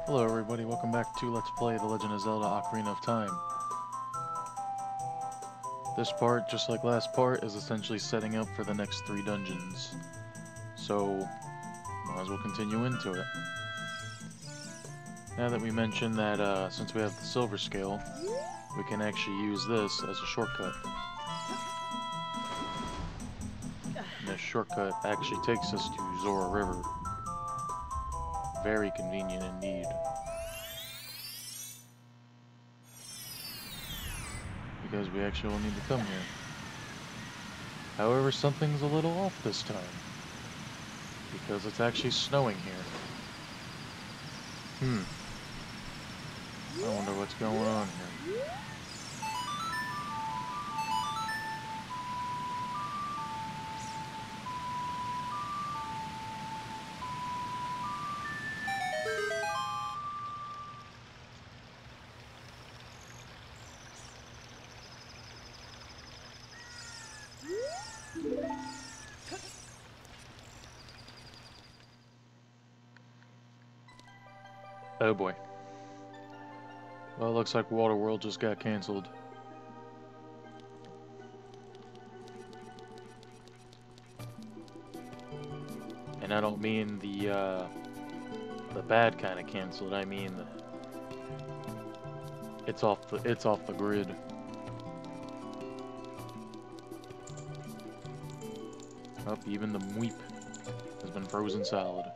Hello everybody, welcome back to Let's Play The Legend of Zelda Ocarina of Time. This part, just like last part, is essentially setting up for the next 3 dungeons. So, might as well continue into it. Now that we mentioned that since we have the silver scale, we can actually use this as a shortcut. And this shortcut actually takes us to Zora River. Very convenient indeed. Because we actually will need to come here. However, something's a little off this time. Because it's actually snowing here. I wonder what's going on here. Oh boy. Well, it looks like Waterworld just got cancelled. And I don't mean the bad kind of canceled. I mean it's off the grid. Up, even the Mweep has been frozen solid.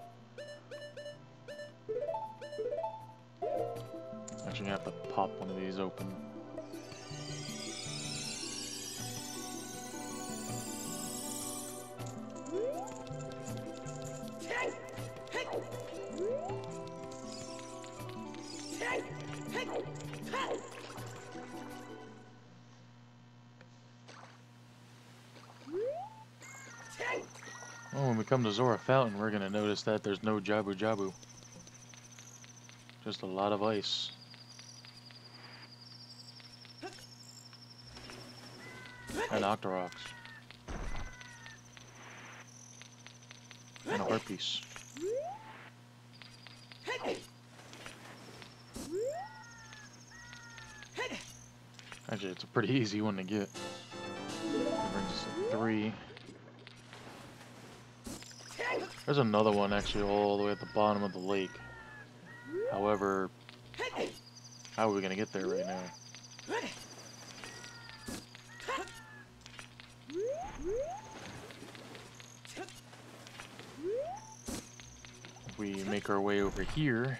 Actually, gonna have to pop one of these open. Oh, when we come to Zora Fountain, we're gonna notice that there's no Jabu Jabu. Just a lot of ice. And Octoroks. And a heart piece. Actually, it's a pretty easy one to get. That brings us to 3. There's another one actually all the way at the bottom of the lake. However, how are we gonna get there right now? If we make our way over here,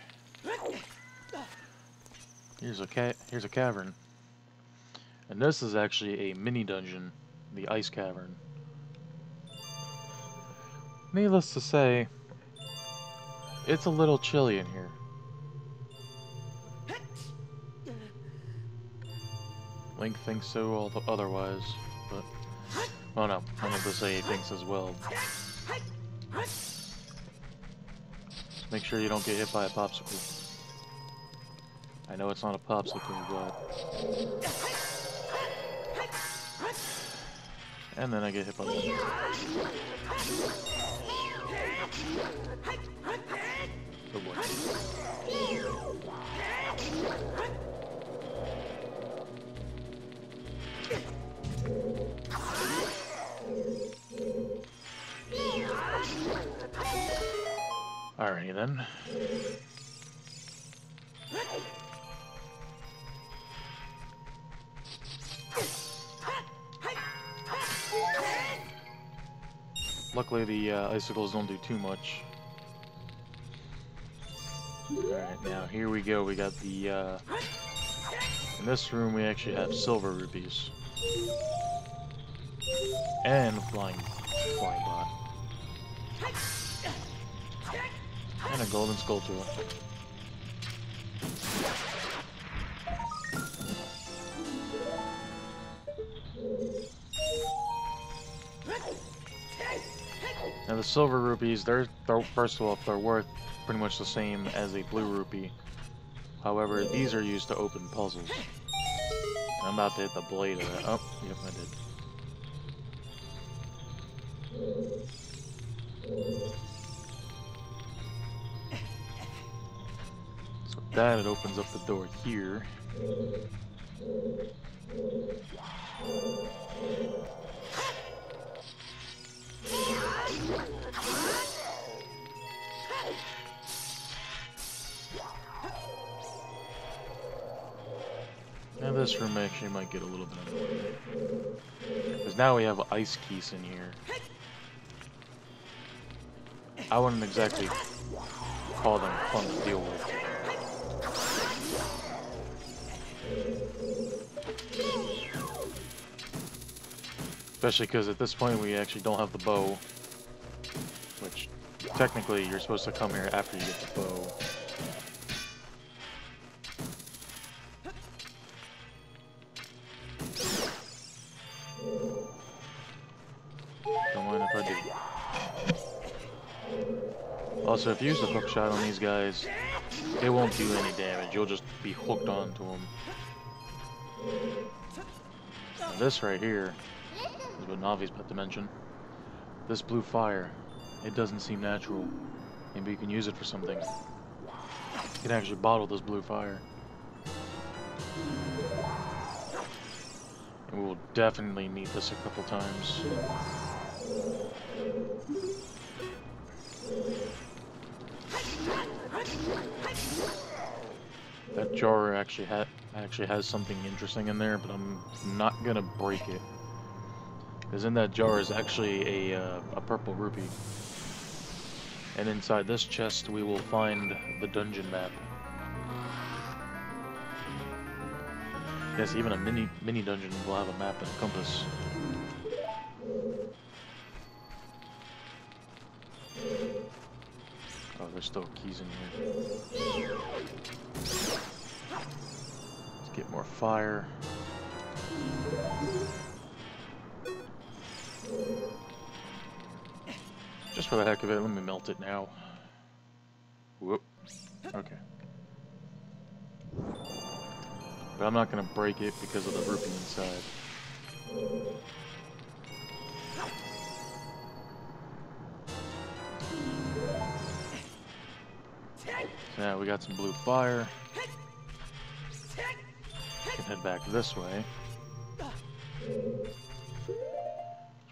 here's a cavern. And this is actually a mini dungeon, the Ice Cavern. Needless to say, it's a little chilly in here. Link thinks so, otherwise, but... Oh no, I meant to say he thinks as well. Make sure you don't get hit by a popsicle. I know it's not a popsicle, but... And then I get hit by one. Oh boy. Alrighty then. Luckily the icicles don't do too much. Alright, now here we go. We got the, in this room we actually have silver rupees. And flying bot. And a golden sculpture. Now the silver rupees, they're first of all, they're worth pretty much the same as a blue rupee. However, these are used to open puzzles. And I'm about to hit the blade of that. Oh, yep, I did. that, it opens up the door here. Now this room actually might get a little bit annoying. Because now we have ice keys in here. I wouldn't exactly call them fun to deal with. Especially because at this point we actually don't have the bow. Which, technically, you're supposed to come here after you get the bow. Don't mind if I do. Also, if you use the hookshot on these guys, it won't do any damage. You'll just be hooked onto them. And this right here is what Navi's about to mention. This blue fire, it doesn't seem natural. Maybe you can use it for something. You can actually bottle this blue fire. And we will definitely need this a couple times. That jar actually has something interesting in there, but I'm not gonna break it. Because in that jar is actually a purple rupee. And inside this chest we will find the dungeon map. Yes, even a mini dungeon will have a map and a compass. Oh, there's still keys in here. Let's get more fire. Just for the heck of it, let me melt it now. Whoop. Okay. But I'm not gonna break it because of the rupee inside. So now we got some blue fire. We can head back this way.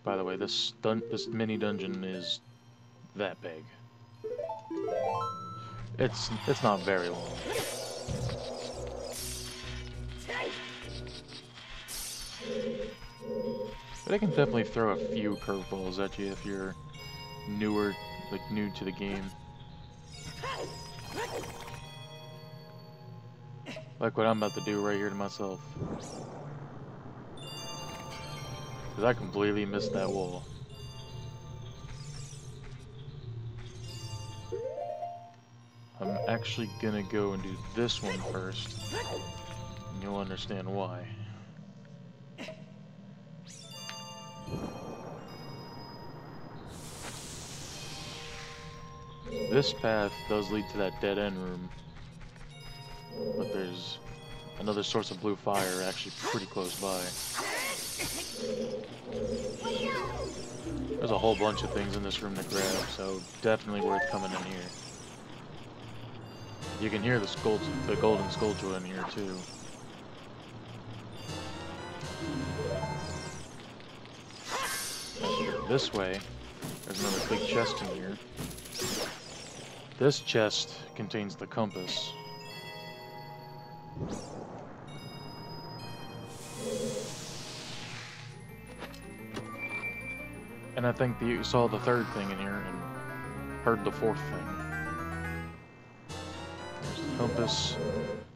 By the way, this mini dungeon is that big. It's not very long. But it can definitely throw a few curveballs at you if you're new to the game. Like what I'm about to do right here to myself. Because I completely missed that wall. I'm actually gonna go and do this one first. And you'll understand why. This path does lead to that dead end room. But there's another source of blue fire actually pretty close by. There's a whole bunch of things in this room to grab, so definitely worth coming in here. You can hear the golden skull in here too. As we go this way, there's another big chest in here. This chest contains the compass. And I think that you saw the third thing in here and heard the fourth thing. There's the compass.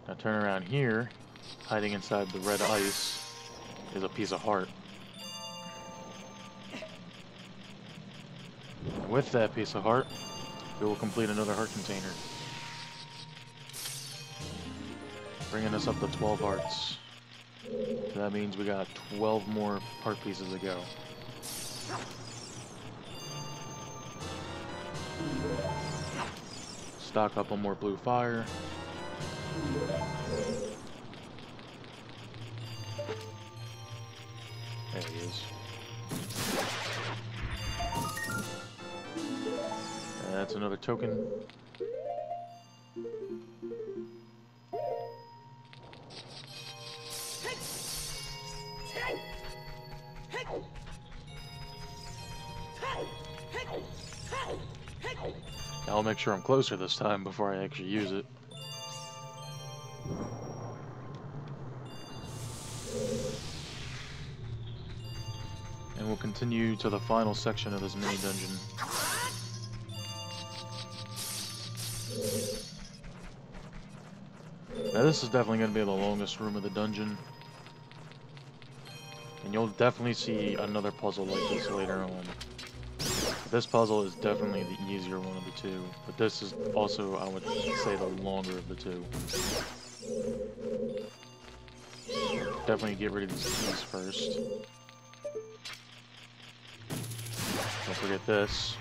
Now turn around here, hiding inside the red ice, is a piece of heart. And with that piece of heart, we will complete another heart container. Bringing us up to 12 hearts. So that means we got 12 more heart pieces to go. Stock up on more blue fire. There he is. That's another token. I'll make sure I'm closer this time before I actually use it. And we'll continue to the final section of this mini dungeon. Now this is definitely going to be the longest room of the dungeon. And you'll definitely see another puzzle like this later on. This puzzle is definitely the easier one of the two, but this is also, I would say, the longer of the two. Definitely get rid of these keys first. Don't forget this.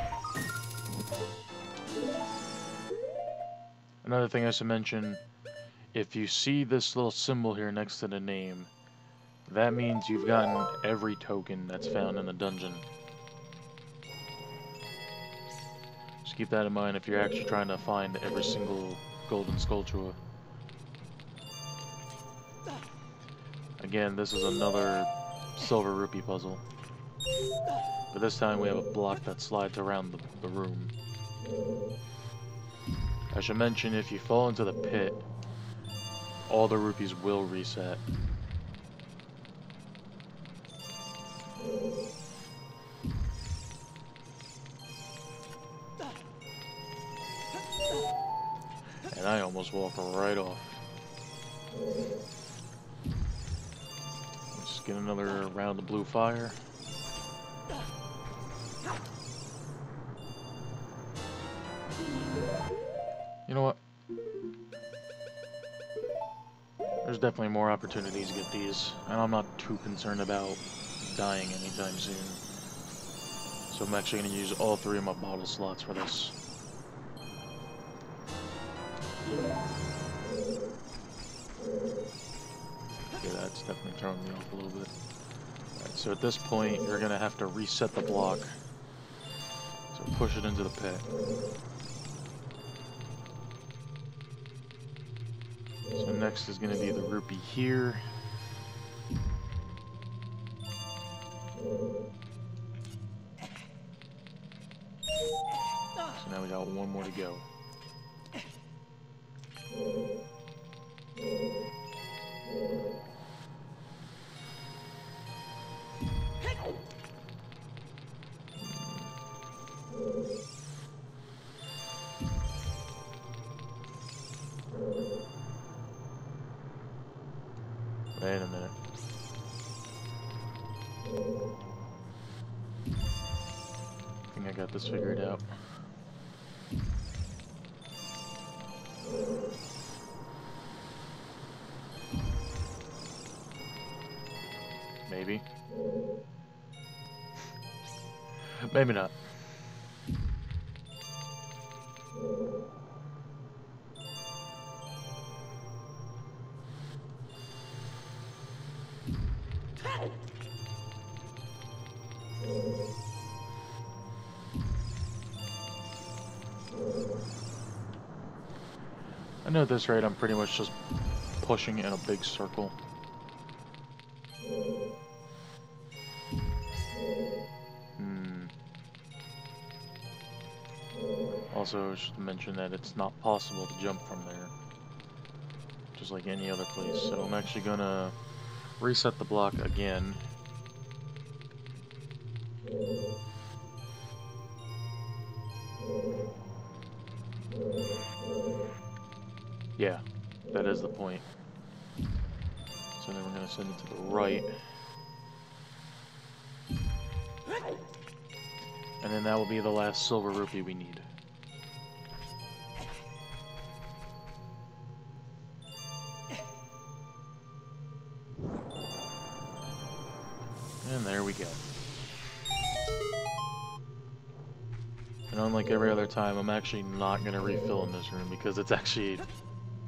Another thing I should mention, if you see this little symbol here next to the name, that means you've gotten every token that's found in the dungeon. Just keep that in mind if you're actually trying to find every single golden Skulltula. Again, this is another silver rupee puzzle. But this time we have a block that slides around the room. I should mention, if you fall into the pit, all the rupees will reset. And I almost walk right off. Let's get another round of blue fire. You know what? There's definitely more opportunities to get these, and I'm not too concerned about dying anytime soon. So I'm actually going to use all 3 of my bottle slots for this. Yeah, that's definitely throwing me off a little bit. Alright, so at this point, you're going to have to reset the block. So push it into the pit. So next is going to be the rupee here. So now we got 1 more to go. Wait a minute. I think I got this figured out. Maybe. Maybe not. I know at this rate I'm pretty much just pushing in a big circle. Also, I should mention that it's not possible to jump from there, just like any other place. So I'm actually gonna reset the block again. Yeah, that is the point. So then we're gonna send it to the right. And then that will be the last silver rupee we need. And there we go. And unlike every other time, I'm actually not going to refill in this room because it's actually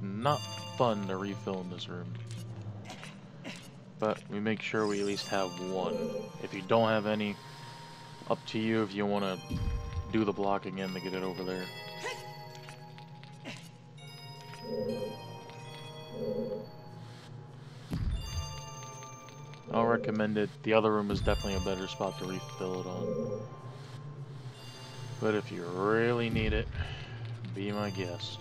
not fun to refill in this room. But we make sure we at least have 1. If you don't have any, up to you if you want to do the block again to get it over there. I'll recommend it. The other room is definitely a better spot to refill it on. But if you really need it, Be my guest.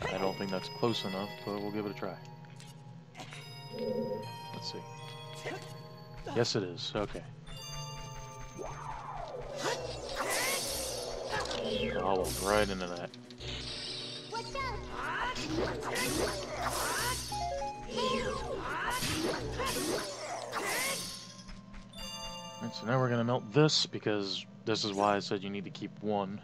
I don't think that's close enough, but we'll give it a try. Let's see. Yes, it is. Okay. I'll walk right into that. Alright, so now we're gonna melt this, because this is why I said you need to keep one.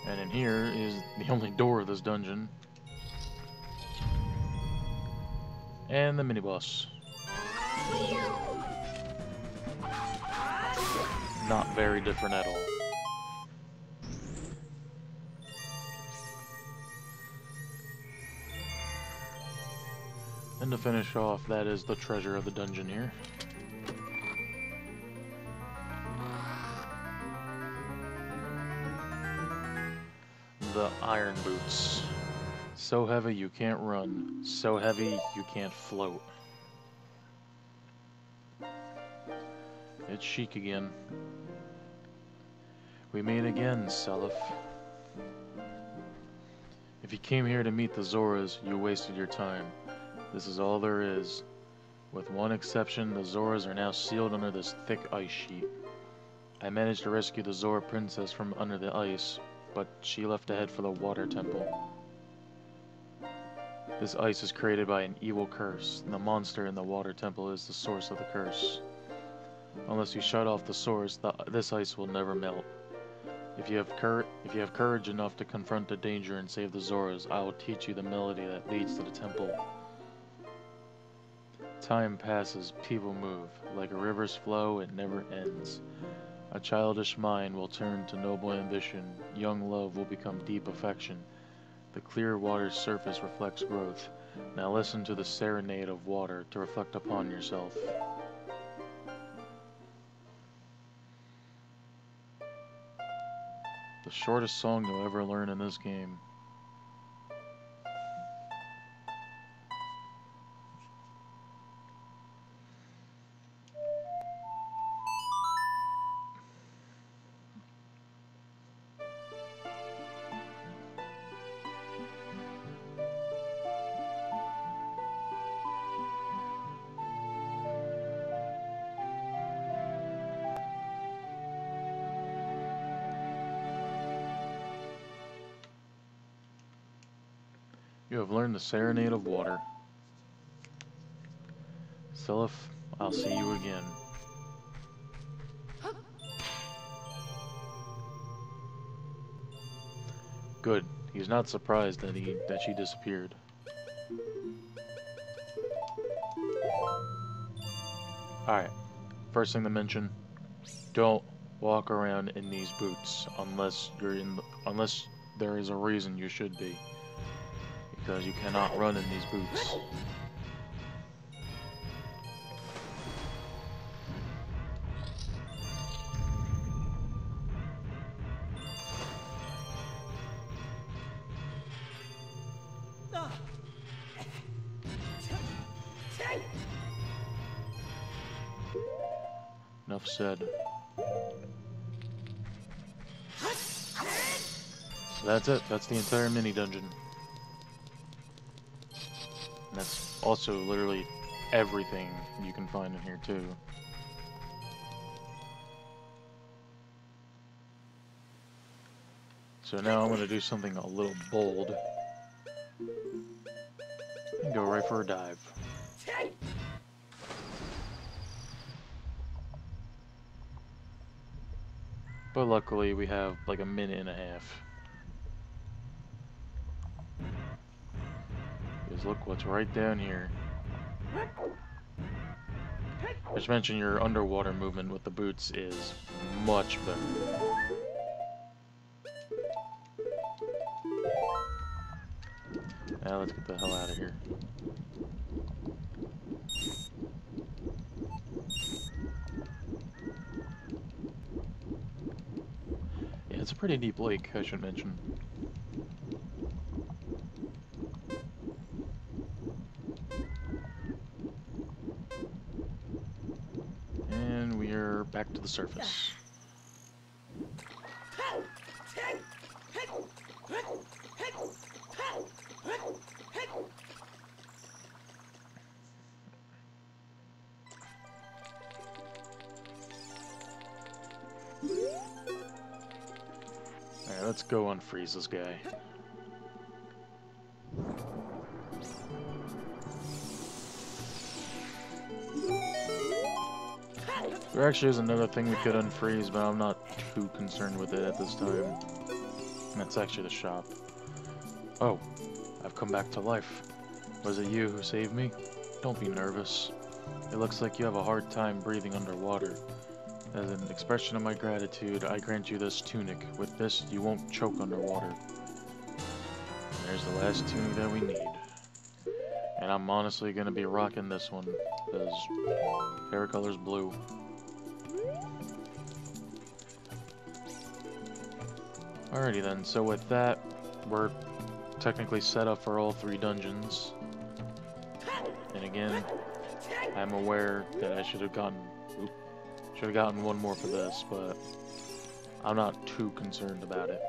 And in here is the only door of this dungeon. And the mini-boss. Not very different at all. And to finish off, that is the treasure of the dungeon here. The iron boots. So heavy you can't run. So heavy you can't float. It's Sheik again. We meet again, Seliph. If you came here to meet the Zoras, you wasted your time. This is all there is. With one exception, the Zoras are now sealed under this thick ice sheet. I managed to rescue the Zora princess from under the ice, but she left to head for the water temple. This ice is created by an evil curse, and the monster in the water temple is the source of the curse. Unless you shut off the source, this ice will never melt. If you have courage enough to confront the danger and save the Zoras, I will teach you the melody that leads to the temple. Time passes, people move. Like a river's flow, it never ends. A childish mind will turn to noble ambition. Young love will become deep affection. The clear water's surface reflects growth. Now listen to the serenade of water to reflect upon yourself. The shortest song you'll ever learn in this game. You have learned the serenade of water. Seliph, I'll see you again. Good. He's not surprised that she disappeared. Alright. First thing to mention, don't walk around in these boots unless there is a reason you should be. Because you cannot run in these boots. Enough said. So that's it. That's the entire mini dungeon. And that's also literally everything you can find in here too. So now I'm going to do something a little bold. And go right for a dive. But luckily we have like a minute and a half. Because look what's right down here. Just mention your underwater movement with the boots is much better. Now let's get the hell out of here. It's a pretty deep lake, I should mention. And we are back to the surface. Alright, let's go unfreeze this guy. There actually is another thing we could unfreeze, but I'm not too concerned with it at this time. And that's actually the shop. Oh, I've come back to life. Was it you who saved me? Don't be nervous. It looks like you have a hard time breathing underwater. As an expression of my gratitude, I grant you this tunic. With this, you won't choke underwater. And there's the last tunic that we need. And I'm honestly gonna be rocking this one, because favorite color's blue. Alrighty then, so with that, we're technically set up for all 3 dungeons. And again, I'm aware that I should have gotten one more for this, but I'm not too concerned about it.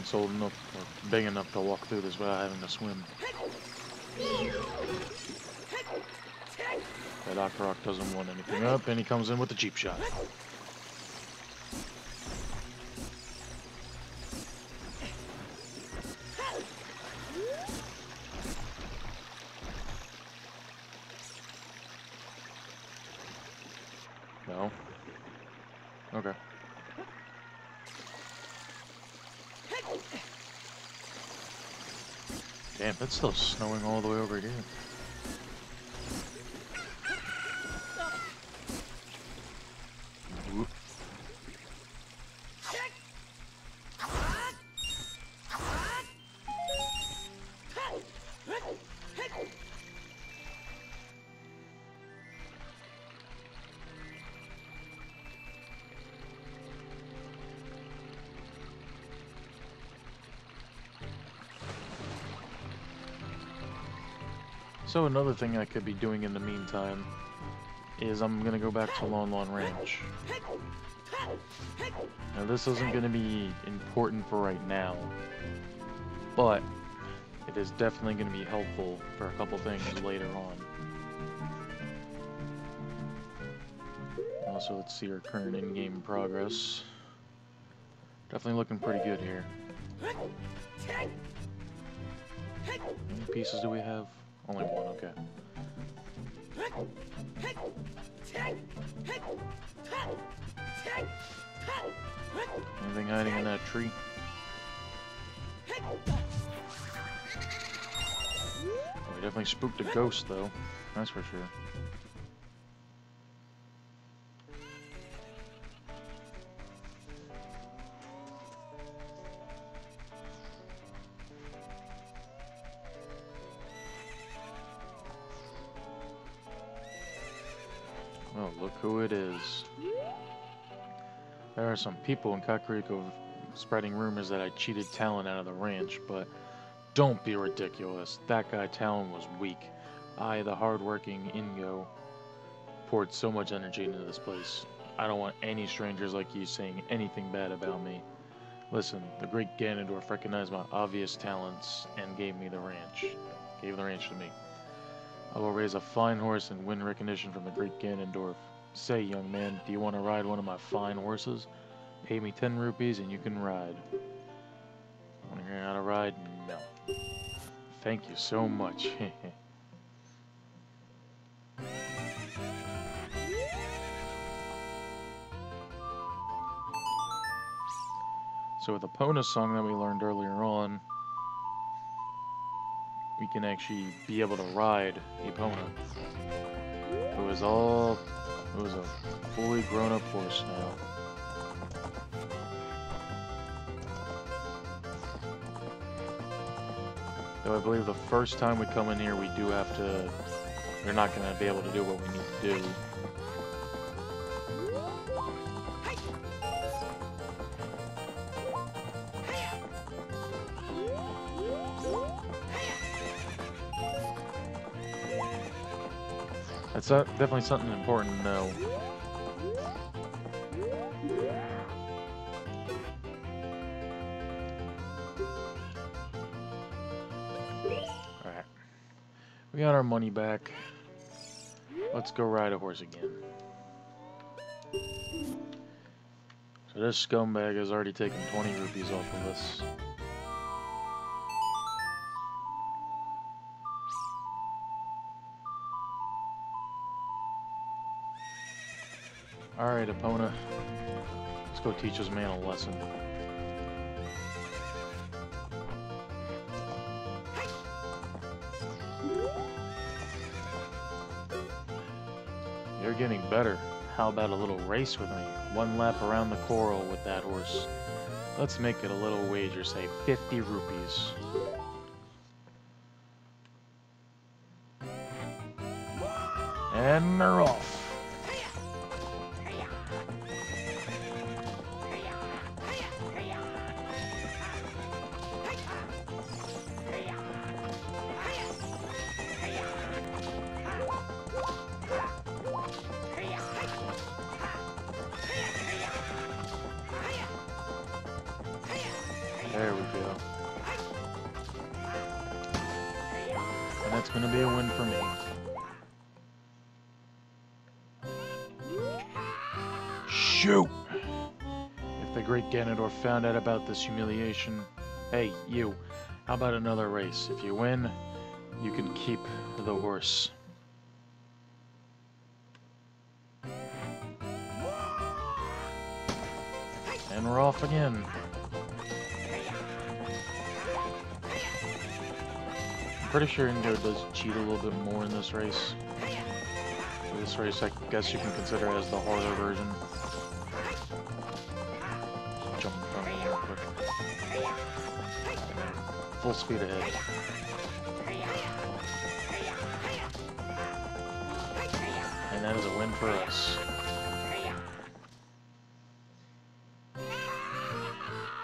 It's old enough, or big enough to walk through this without having to swim. That Aquarock doesn't want anything up, and he comes in with the cheap shot. No? Okay. Damn, it's still snowing all the way over here. Whoop. So another thing I could be doing in the meantime is I'm gonna go back to Lon Lon Ranch. Now this isn't gonna be important for right now, but it is definitely gonna be helpful for a couple things later on. Also, let's see our current in-game progress. Definitely looking pretty good here. How many pieces do we have? Only one, okay. Anything hiding in that tree? We definitely spooked a ghost, though. That's for sure. Oh, look who it is. There are some people in Kakariko spreading rumors that I cheated Talon out of the ranch, but don't be ridiculous. That guy Talon was weak. I, the hard-working Ingo, poured so much energy into this place. I don't want any strangers like you saying anything bad about me. Listen, the great Ganondorf recognized my obvious talents and gave me the ranch. Gave the ranch to me. I will raise a fine horse and win recognition from the great Ganondorf. Say, young man, do you want to ride one of my fine horses? Pay me 10 rupees and you can ride. Want to hear how to ride? No. Thank you so much. So with Epona song that we learned earlier on, we can actually be able to ride Epona. It was a fully grown up horse now. Though I believe the first time we come in here we do have to, we're not going to be able to do what we need to do. That's definitely something important to know. Alright. We got our money back. Let's go ride a horse again. So this scumbag has already taken 20 rupees off of us. Alright, Epona. Let's go teach this man a lesson. You're getting better. How about a little race with me? 1 lap around the coral with that horse. Let's make it a little wager, say 50 rupees. And they're off. There we go. And that's going to be a win for me. Shoot! If the great Ganondorf found out about this humiliation... Hey, you. How about another race? If you win, you can keep the horse. And we're off again. I'm pretty sure Ingo does cheat a little bit more in this race. This race, I guess you can consider as the harder version. Just jump in front of me real quick. Full speed ahead. And that is a win for us.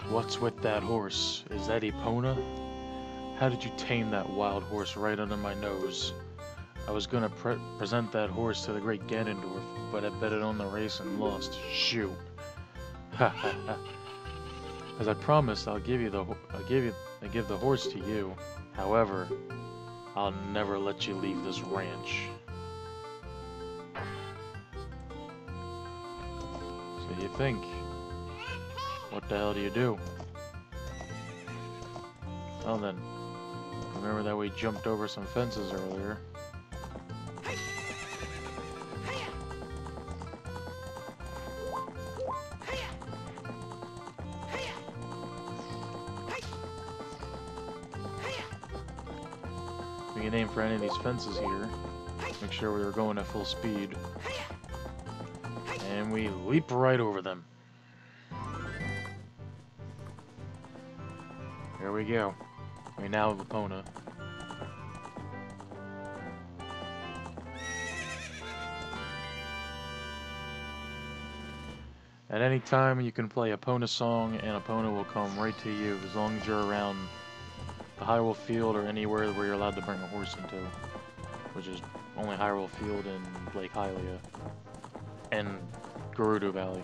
What's with that horse? Is that Epona? How did you tame that wild horse right under my nose? I was gonna present that horse to the great Ganondorf, but I betted on the race and lost. Shoot. Ha ha ha. As I promised, I'll give the horse to you. However, I'll never let you leave this ranch. So you think? What the hell do you do? Well then, remember that we jumped over some fences earlier. We can aim for any of these fences here. Make sure we were going at full speed. And we leap right over them. Here we go. We now have Epona. At any time you can play Epona song and Epona will come right to you as long as you're around the Hyrule Field or anywhere where you're allowed to bring a horse into. Which is only Hyrule Field and Lake Hylia. And Gerudo Valley.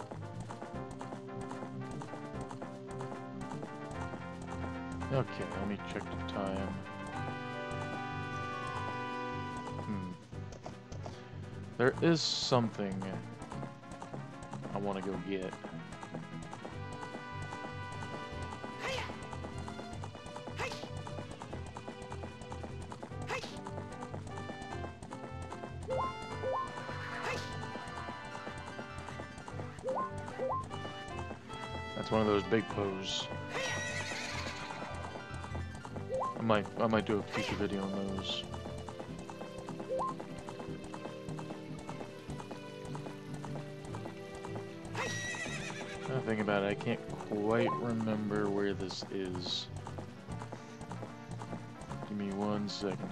Okay, let me check the time. There is something I want to go get. That's It's one of those big pose. I might do a future video on those. Now thinking about it, I can't quite remember where this is. Give me 1 second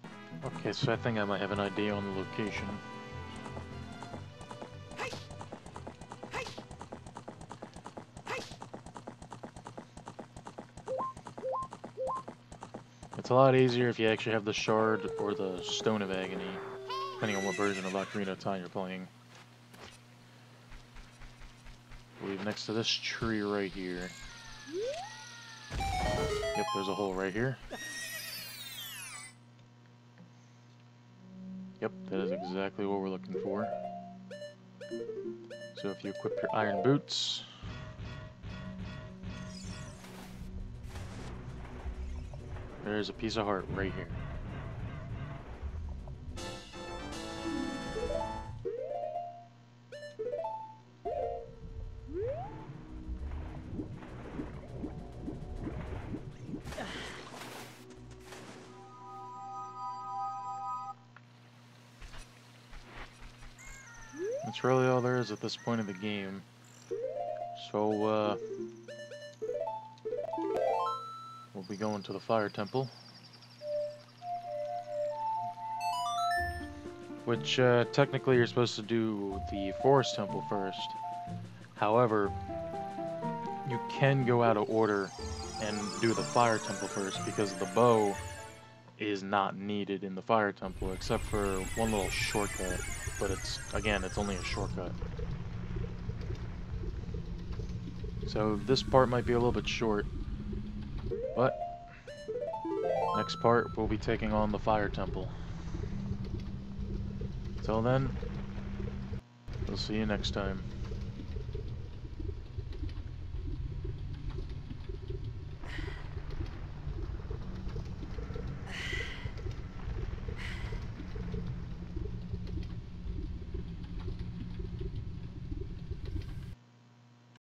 here. Okay, so I think I might have an idea on the location. It's a lot easier if you actually have the Shard or the Stone of Agony, depending on what version of Ocarina of Time you're playing. I believe next to this tree right here. Yep, there's a hole right here. Yep, that is exactly what we're looking for. So if you equip your iron boots... There's a piece of heart right here. That's really all there is at this point in the game. So, we'll be going to the Fire Temple. Which, technically you're supposed to do the Forest Temple first. However, you can go out of order and do the Fire Temple first because the bow is not needed in the Fire Temple except for one little shortcut. But it's, again, it's only a shortcut. So this part might be a little bit short, but next part we'll be taking on the Fire Temple. Till then, we'll see you next time.